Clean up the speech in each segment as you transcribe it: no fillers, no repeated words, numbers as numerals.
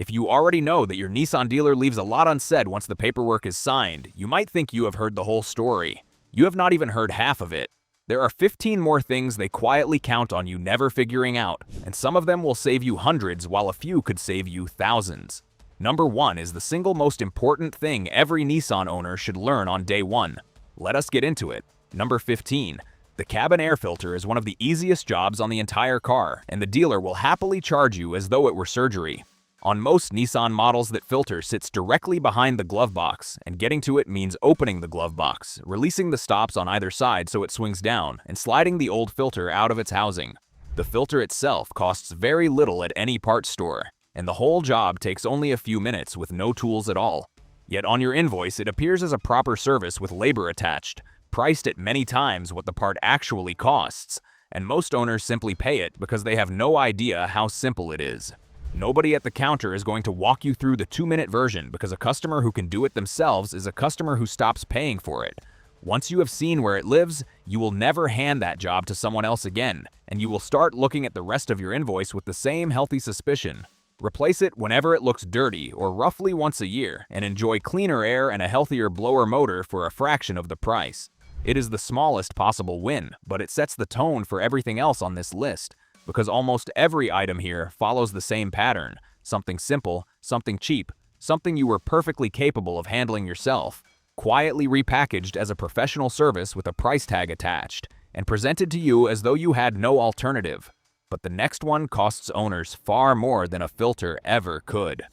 If you already know that your Nissan dealer leaves a lot unsaid once the paperwork is signed, you might think you have heard the whole story. You have not even heard half of it. There are 15 more things they quietly count on you never figuring out, and some of them will save you hundreds while a few could save you thousands. Number 1 is the single most important thing every Nissan owner should learn on day 1. Let us get into it. Number 15. The cabin air filter is one of the easiest jobs on the entire car, and the dealer will happily charge you as though it were surgery. On most Nissan models, that filter sits directly behind the glove box, and getting to it means opening the glove box, releasing the stops on either side so it swings down, and sliding the old filter out of its housing. The filter itself costs very little at any parts store, and the whole job takes only a few minutes with no tools at all. Yet on your invoice, it appears as a proper service with labor attached, priced at many times what the part actually costs, and most owners simply pay it because they have no idea how simple it is. Nobody at the counter is going to walk you through the 2-minute version because a customer who can do it themselves is a customer who stops paying for it. Once you have seen where it lives, you will never hand that job to someone else again, and you will start looking at the rest of your invoice with the same healthy suspicion. Replace it whenever it looks dirty or roughly once a year, and enjoy cleaner air and a healthier blower motor for a fraction of the price. It is the smallest possible win, but it sets the tone for everything else on this list, because almost every item here follows the same pattern: something simple, something cheap, something you were perfectly capable of handling yourself, quietly repackaged as a professional service with a price tag attached, and presented to you as though you had no alternative. But the next one costs owners far more than a filter ever could.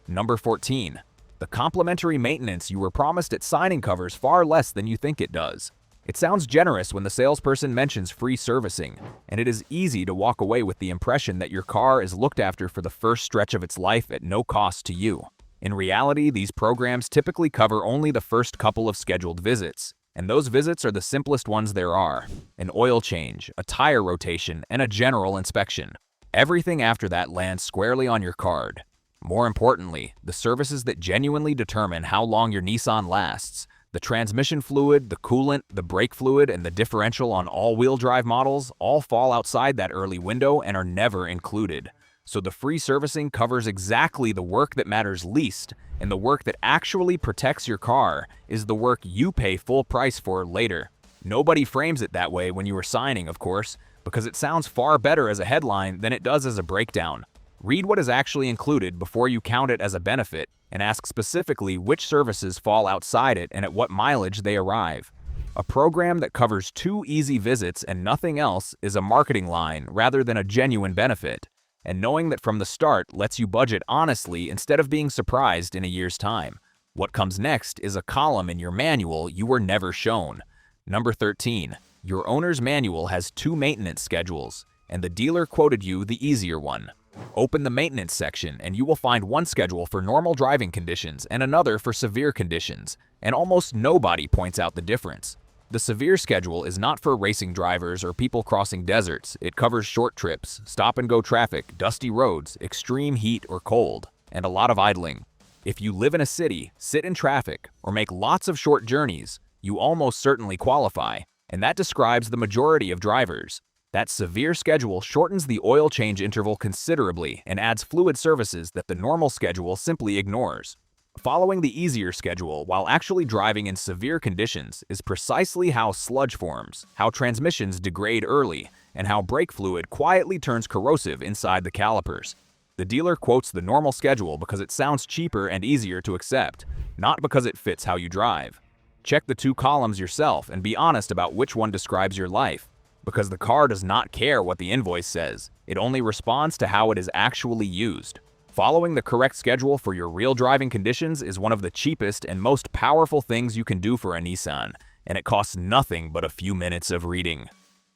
Number 14. The complimentary maintenance you were promised at signing covers far less than you think it does. It sounds generous when the salesperson mentions free servicing, and it is easy to walk away with the impression that your car is looked after for the first stretch of its life at no cost to you. In reality, these programs typically cover only the first couple of scheduled visits, and those visits are the simplest ones there are: an oil change, a tire rotation, and a general inspection. Everything after that lands squarely on your card. More importantly, the services that genuinely determine how long your Nissan lasts, the transmission fluid, the coolant, the brake fluid, and the differential on all-wheel drive models all fall outside that early window and are never included. So the free servicing covers exactly the work that matters least, and the work that actually protects your car is the work you pay full price for later. Nobody frames it that way when you are signing, of course, because it sounds far better as a headline than it does as a breakdown. Read what is actually included before you count it as a benefit, and ask specifically which services fall outside it and at what mileage they arrive. A program that covers 2 easy visits and nothing else is a marketing line rather than a genuine benefit, and knowing that from the start lets you budget honestly instead of being surprised in a year's time. What comes next is a column in your manual you were never shown. Number 13. Your owner's manual has 2 maintenance schedules, and the dealer quoted you the easier one. Open the maintenance section and you will find one schedule for normal driving conditions and another for severe conditions, and almost nobody points out the difference. The severe schedule is not for racing drivers or people crossing deserts. It covers short trips, stop-and-go traffic, dusty roads, extreme heat or cold, and a lot of idling. If you live in a city, sit in traffic, or make lots of short journeys, you almost certainly qualify, and that describes the majority of drivers. That severe schedule shortens the oil change interval considerably and adds fluid services that the normal schedule simply ignores. Following the easier schedule while actually driving in severe conditions is precisely how sludge forms, how transmissions degrade early, and how brake fluid quietly turns corrosive inside the calipers. The dealer quotes the normal schedule because it sounds cheaper and easier to accept, not because it fits how you drive. Check the 2 columns yourself and be honest about which one describes your life, because the car does not care what the invoice says. It only responds to how it is actually used. Following the correct schedule for your real driving conditions is one of the cheapest and most powerful things you can do for a Nissan, and it costs nothing but a few minutes of reading.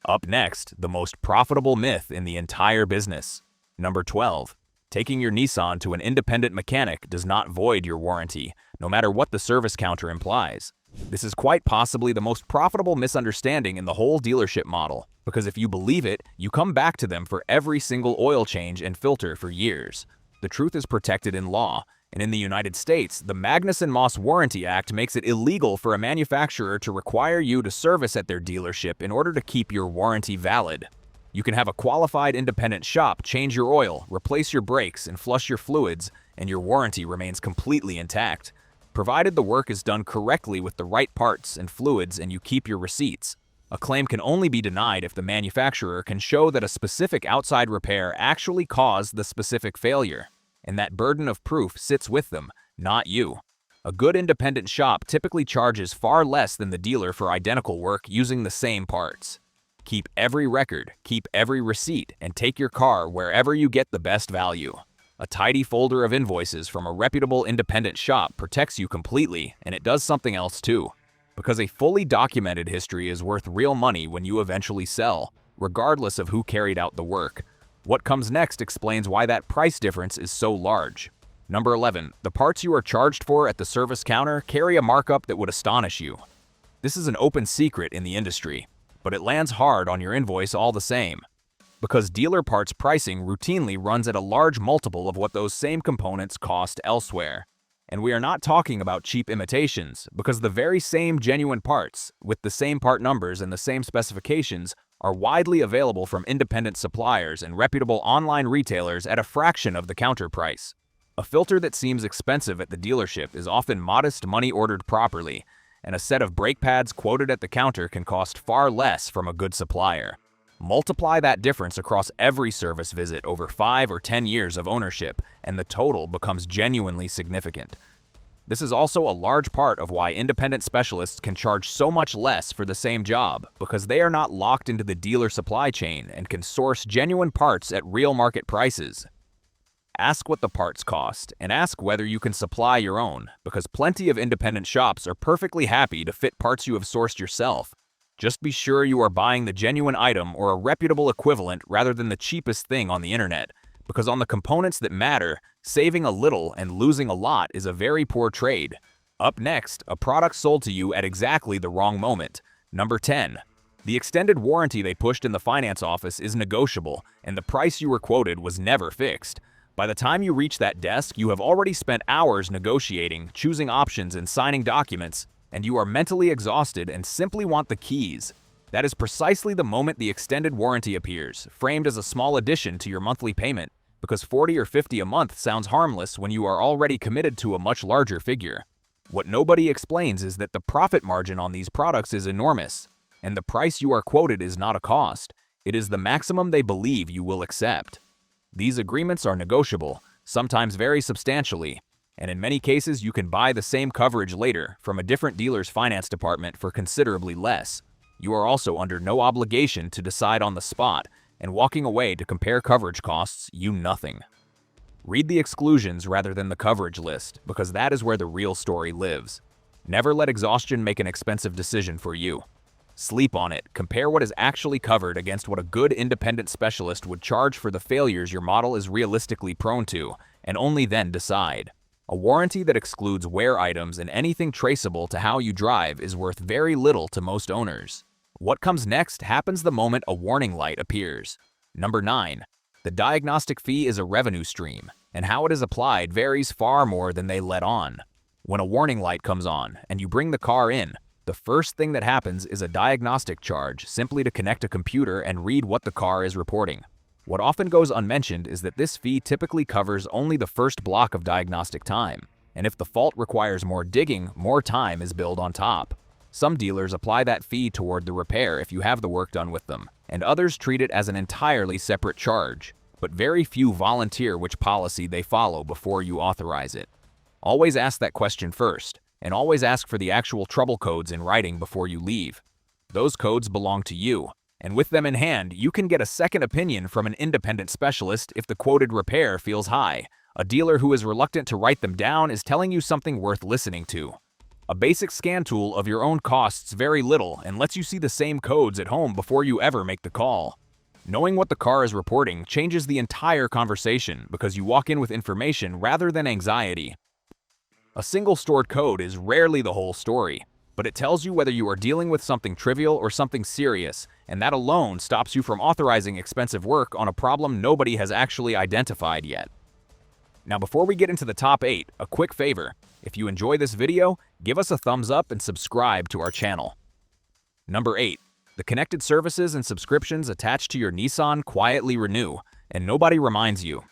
Up next, the most profitable myth in the entire business. Number 12. Taking your Nissan to an independent mechanic does not void your warranty, no matter what the service counter implies. This is quite possibly the most profitable misunderstanding in the whole dealership model, because if you believe it, you come back to them for every single oil change and filter for years. The truth is protected in law, and in the United States, the Magnuson-Moss Warranty Act makes it illegal for a manufacturer to require you to service at their dealership in order to keep your warranty valid. You can have a qualified independent shop change your oil, replace your brakes, and flush your fluids, and your warranty remains completely intact, provided the work is done correctly with the right parts and fluids and you keep your receipts. A claim can only be denied if the manufacturer can show that a specific outside repair actually caused the specific failure, and that burden of proof sits with them, not you. A good independent shop typically charges far less than the dealer for identical work using the same parts. Keep every record, keep every receipt, and take your car wherever you get the best value. A tidy folder of invoices from a reputable independent shop protects you completely, and it does something else too. Because a fully documented history is worth real money when you eventually sell, regardless of who carried out the work. What comes next explains why that price difference is so large. Number 11. The parts you are charged for at the service counter carry a markup that would astonish you. This is an open secret in the industry, but it lands hard on your invoice all the same. Because dealer parts pricing routinely runs at a large multiple of what those same components cost elsewhere. And we are not talking about cheap imitations, because the very same genuine parts, with the same part numbers and the same specifications, are widely available from independent suppliers and reputable online retailers at a fraction of the counter price. A filter that seems expensive at the dealership is often modest money ordered properly, and a set of brake pads quoted at the counter can cost far less from a good supplier. Multiply that difference across every service visit over 5 or 10 years of ownership, and the total becomes genuinely significant. This is also a large part of why independent specialists can charge so much less for the same job, because they are not locked into the dealer supply chain and can source genuine parts at real market prices. Ask what the parts cost, and ask whether you can supply your own, because plenty of independent shops are perfectly happy to fit parts you have sourced yourself. Just be sure you are buying the genuine item or a reputable equivalent rather than the cheapest thing on the internet, because on the components that matter, saving a little and losing a lot is a very poor trade. Up next, a product sold to you at exactly the wrong moment. Number 10. The extended warranty they pushed in the finance office is negotiable, and the price you were quoted was never fixed. By the time you reach that desk, you have already spent hours negotiating, choosing options, and signing documents, and you are mentally exhausted and simply want the keys. That is precisely the moment the extended warranty appears, framed as a small addition to your monthly payment, because $40 or $50 a month sounds harmless when you are already committed to a much larger figure. What nobody explains is that the profit margin on these products is enormous, and the price you are quoted is not a cost. It is the maximum they believe you will accept. These agreements are negotiable, sometimes very substantially, and in many cases you can buy the same coverage later from a different dealer's finance department for considerably less. You are also under no obligation to decide on the spot, and walking away to compare coverage costs you nothing. Read the exclusions rather than the coverage list, because that is where the real story lives. Never let exhaustion make an expensive decision for you. Sleep on it, compare what is actually covered against what a good independent specialist would charge for the failures your model is realistically prone to, and only then decide. A warranty that excludes wear items and anything traceable to how you drive is worth very little to most owners. What comes next happens the moment a warning light appears. Number 9. The diagnostic fee is a revenue stream, and how it is applied varies far more than they let on. When a warning light comes on and you bring the car in, the first thing that happens is a diagnostic charge simply to connect a computer and read what the car is reporting. What often goes unmentioned is that this fee typically covers only the first block of diagnostic time, and if the fault requires more digging, more time is billed on top. Some dealers apply that fee toward the repair if you have the work done with them, and others treat it as an entirely separate charge, but very few volunteer which policy they follow before you authorize it. Always ask that question first, and always ask for the actual trouble codes in writing before you leave. Those codes belong to you, and with them in hand, you can get a second opinion from an independent specialist if the quoted repair feels high. A dealer who is reluctant to write them down is telling you something worth listening to. A basic scan tool of your own costs very little and lets you see the same codes at home before you ever make the call. Knowing what the car is reporting changes the entire conversation because you walk in with information rather than anxiety. A single stored code is rarely the whole story, but it tells you whether you are dealing with something trivial or something serious, and that alone stops you from authorizing expensive work on a problem nobody has actually identified yet. Now, before we get into the top 8, a quick favor. If you enjoy this video, give us a thumbs up and subscribe to our channel. Number 8. The connected services and subscriptions attached to your Nissan quietly renew, and nobody reminds you.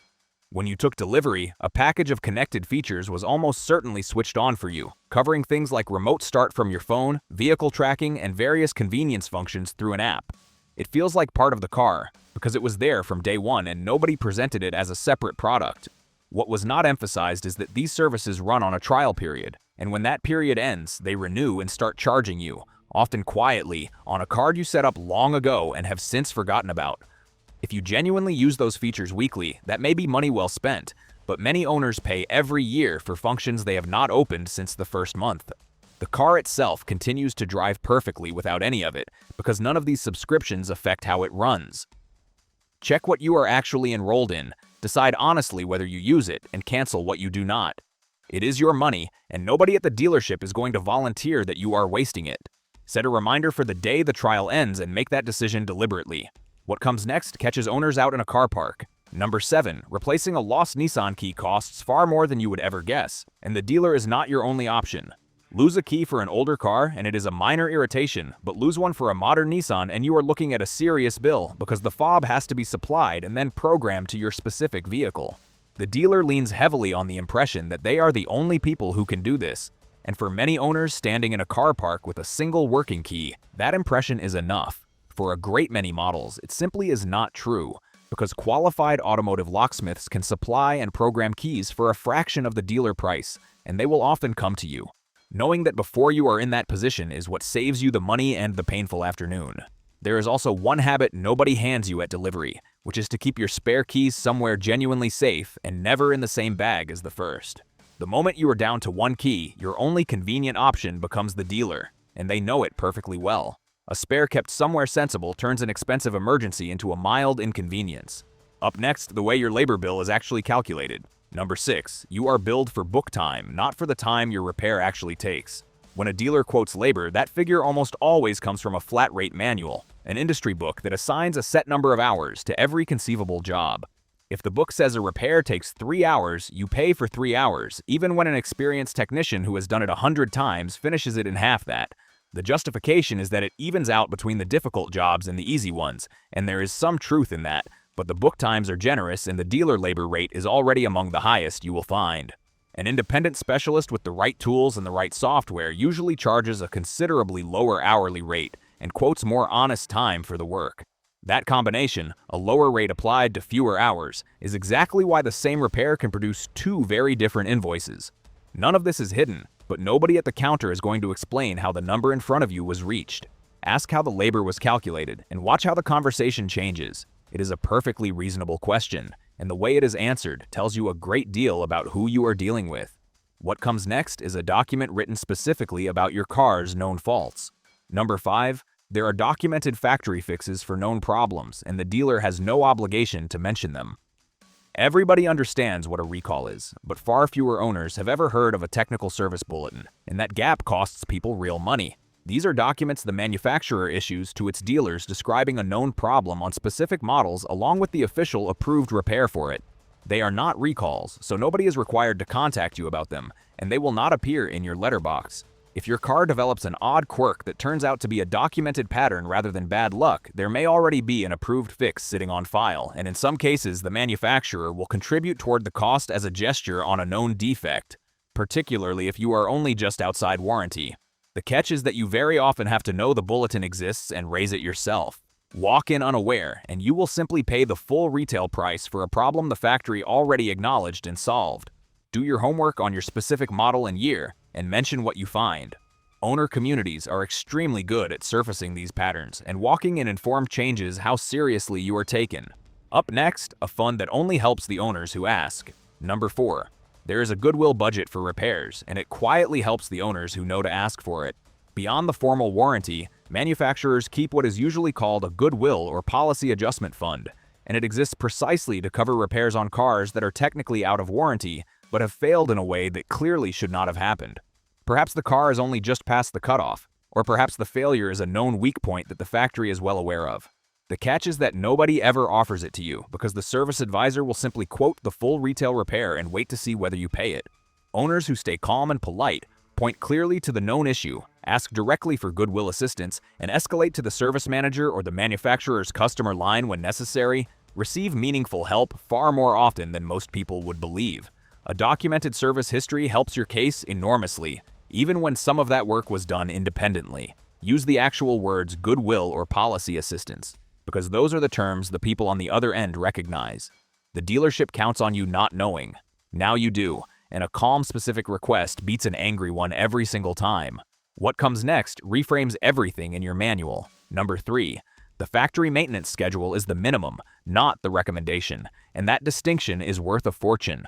When you took delivery, a package of connected features was almost certainly switched on for you, covering things like remote start from your phone, vehicle tracking, and various convenience functions through an app. It feels like part of the car, because it was there from day one and nobody presented it as a separate product. What was not emphasized is that these services run on a trial period, and when that period ends, they renew and start charging you, often quietly, on a card you set up long ago and have since forgotten about. If you genuinely use those features weekly, that may be money well spent, but many owners pay every year for functions they have not opened since the first month. The car itself continues to drive perfectly without any of it, because none of these subscriptions affect how it runs. Check what you are actually enrolled in, decide honestly whether you use it, and cancel what you do not. It is your money, and nobody at the dealership is going to volunteer that you are wasting it. Set a reminder for the day the trial ends and make that decision deliberately. What comes next catches owners out in a car park. Number 7. Replacing a lost Nissan key costs far more than you would ever guess, and the dealer is not your only option. Lose a key for an older car and it is a minor irritation, but lose one for a modern Nissan and you are looking at a serious bill because the fob has to be supplied and then programmed to your specific vehicle. The dealer leans heavily on the impression that they are the only people who can do this, and for many owners standing in a car park with a single working key, that impression is enough. For a great many models, it simply is not true, because qualified automotive locksmiths can supply and program keys for a fraction of the dealer price, and they will often come to you. Knowing that before you are in that position is what saves you the money and the painful afternoon. There is also one habit nobody hands you at delivery, which is to keep your spare keys somewhere genuinely safe and never in the same bag as the first. The moment you are down to one key, your only convenient option becomes the dealer, and they know it perfectly well. A spare kept somewhere sensible turns an expensive emergency into a mild inconvenience. Up next, the way your labor bill is actually calculated. Number 6. You are billed for book time, not for the time your repair actually takes. When a dealer quotes labor, that figure almost always comes from a flat rate manual, an industry book that assigns a set number of hours to every conceivable job. If the book says a repair takes 3 hours, you pay for 3 hours, even when an experienced technician who has done it 100 times finishes it in half that. The justification is that it evens out between the difficult jobs and the easy ones, and there is some truth in that, but the book times are generous and the dealer labor rate is already among the highest you will find. An independent specialist with the right tools and the right software usually charges a considerably lower hourly rate and quotes more honest time for the work. That combination, a lower rate applied to fewer hours, is exactly why the same repair can produce 2 very different invoices. None of this is hidden, but nobody at the counter is going to explain how the number in front of you was reached. Ask how the labor was calculated and watch how the conversation changes. It is a perfectly reasonable question, and the way it is answered tells you a great deal about who you are dealing with. What comes next is a document written specifically about your car's known faults. Number 5. There are documented factory fixes for known problems, and the dealer has no obligation to mention them. Everybody understands what a recall is, but far fewer owners have ever heard of a technical service bulletin, and that gap costs people real money. These are documents the manufacturer issues to its dealers describing a known problem on specific models along with the official approved repair for it. They are not recalls, so nobody is required to contact you about them, and they will not appear in your letterbox. If your car develops an odd quirk that turns out to be a documented pattern rather than bad luck, there may already be an approved fix sitting on file, and in some cases the manufacturer will contribute toward the cost as a gesture on a known defect, particularly if you are only just outside warranty. The catch is that you very often have to know the bulletin exists and raise it yourself. Walk in unaware, and you will simply pay the full retail price for a problem the factory already acknowledged and solved. Do your homework on your specific model and year, and mention what you find. Owner communities are extremely good at surfacing these patterns and walking in informed changes how seriously you are taken. Up next, a fund that only helps the owners who ask. Number 4. There is a Goodwill budget for repairs, and it quietly helps the owners who know to ask for it. Beyond the formal warranty, manufacturers keep what is usually called a Goodwill or policy adjustment fund, and it exists precisely to cover repairs on cars that are technically out of warranty but have failed in a way that clearly should not have happened. Perhaps the car is only just past the cutoff, or perhaps the failure is a known weak point that the factory is well aware of. The catch is that nobody ever offers it to you because the service advisor will simply quote the full retail repair and wait to see whether you pay it. Owners who stay calm and polite point clearly to the known issue, ask directly for Goodwill assistance, and escalate to the service manager or the manufacturer's customer line when necessary Receive meaningful help far more often than most people would believe. A documented service history helps your case enormously, even when some of that work was done independently. Use the actual words Goodwill or policy assistance, because those are the terms the people on the other end recognize. The dealership counts on you not knowing. Now you do, and a calm, specific request beats an angry one every single time. What comes next reframes everything in your manual. Number 3. The factory maintenance schedule is the minimum, not the recommendation, and that distinction is worth a fortune.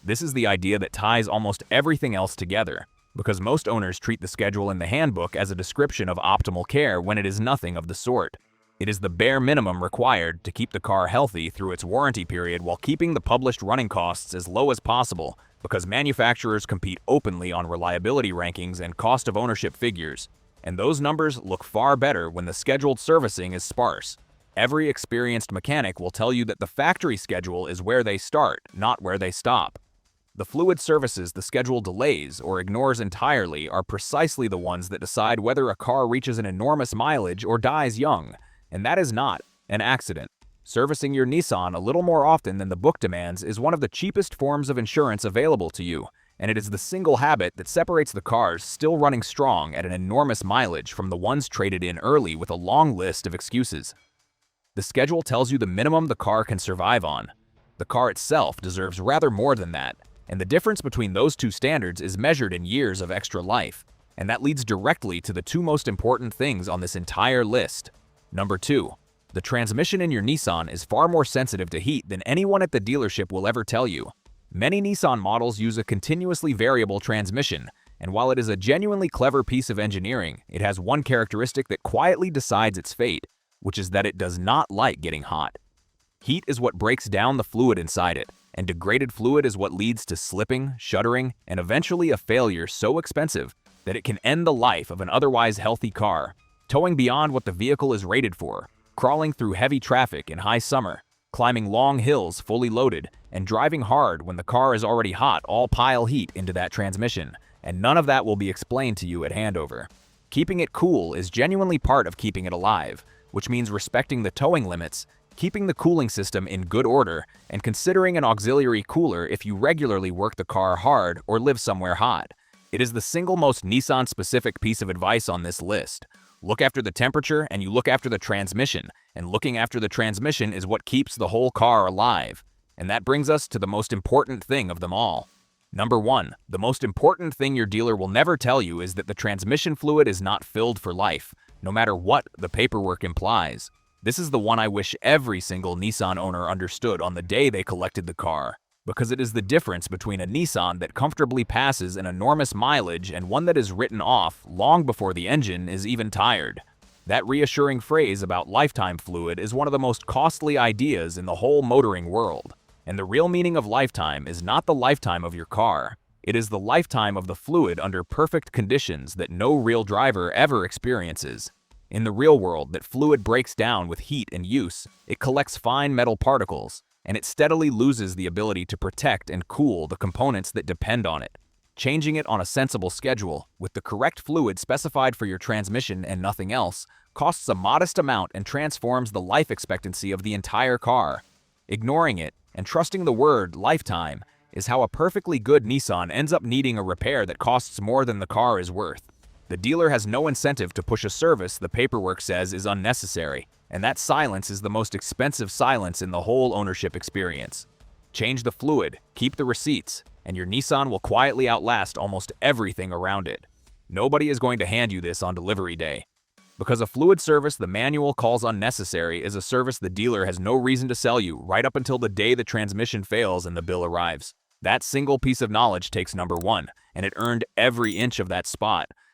This is the idea that ties almost everything else together, because most owners treat the schedule in the handbook as a description of optimal care when it is nothing of the sort. It is the bare minimum required to keep the car healthy through its warranty period while keeping the published running costs as low as possible, because manufacturers compete openly on reliability rankings and cost of ownership figures, and those numbers look far better when the scheduled servicing is sparse. Every experienced mechanic will tell you that the factory schedule is where they start, not where they stop. The fluid services the schedule delays or ignores entirely are precisely the ones that decide whether a car reaches an enormous mileage or dies young, and that is not an accident. Servicing your Nissan a little more often than the book demands is one of the cheapest forms of insurance available to you, and it is the single habit that separates the cars still running strong at an enormous mileage from the ones traded in early with a long list of excuses. The schedule tells you the minimum the car can survive on. The car itself deserves rather more than that, and the difference between those two standards is measured in years of extra life, and that leads directly to the two most important things on this entire list. Number 2. The transmission in your Nissan is far more sensitive to heat than anyone at the dealership will ever tell you. Many Nissan models use a continuously variable transmission, and while it is a genuinely clever piece of engineering, it has one characteristic that quietly decides its fate, which is that it does not like getting hot. Heat is what breaks down the fluid inside it, and degraded fluid is what leads to slipping, shuddering, and eventually a failure so expensive that it can end the life of an otherwise healthy car. Towing beyond what the vehicle is rated for, crawling through heavy traffic in high summer, climbing long hills fully loaded, and driving hard when the car is already hot all pile heat into that transmission, and none of that will be explained to you at handover. Keeping it cool is genuinely part of keeping it alive, which means respecting the towing limits, keeping the cooling system in good order, and considering an auxiliary cooler if you regularly work the car hard or live somewhere hot. It is the single most Nissan-specific piece of advice on this list. Look after the temperature and you look after the transmission, and looking after the transmission is what keeps the whole car alive. And that brings us to the most important thing of them all. Number 1, the most important thing your dealer will never tell you is that the transmission fluid is not filled for life, no matter what the paperwork implies. This is the one I wish every single Nissan owner understood on the day they collected the car, because it is the difference between a Nissan that comfortably passes an enormous mileage and one that is written off long before the engine is even tired. That reassuring phrase about lifetime fluid is one of the most costly ideas in the whole motoring world. And the real meaning of lifetime is not the lifetime of your car. It is the lifetime of the fluid under perfect conditions that no real driver ever experiences. In the real world, that fluid breaks down with heat and use. It collects fine metal particles, and it steadily loses the ability to protect and cool the components that depend on it. Changing it on a sensible schedule, with the correct fluid specified for your transmission and nothing else, costs a modest amount and transforms the life expectancy of the entire car. Ignoring it, and trusting the word lifetime, is how a perfectly good Nissan ends up needing a repair that costs more than the car is worth. The dealer has no incentive to push a service the paperwork says is unnecessary, and that silence is the most expensive silence in the whole ownership experience. Change the fluid, keep the receipts, and your Nissan will quietly outlast almost everything around it. Nobody is going to hand you this on delivery day. Because a fluid service the manual calls unnecessary is a service the dealer has no reason to sell you right up until the day the transmission fails and the bill arrives. That single piece of knowledge takes number 1, and it earned every inch of that spot,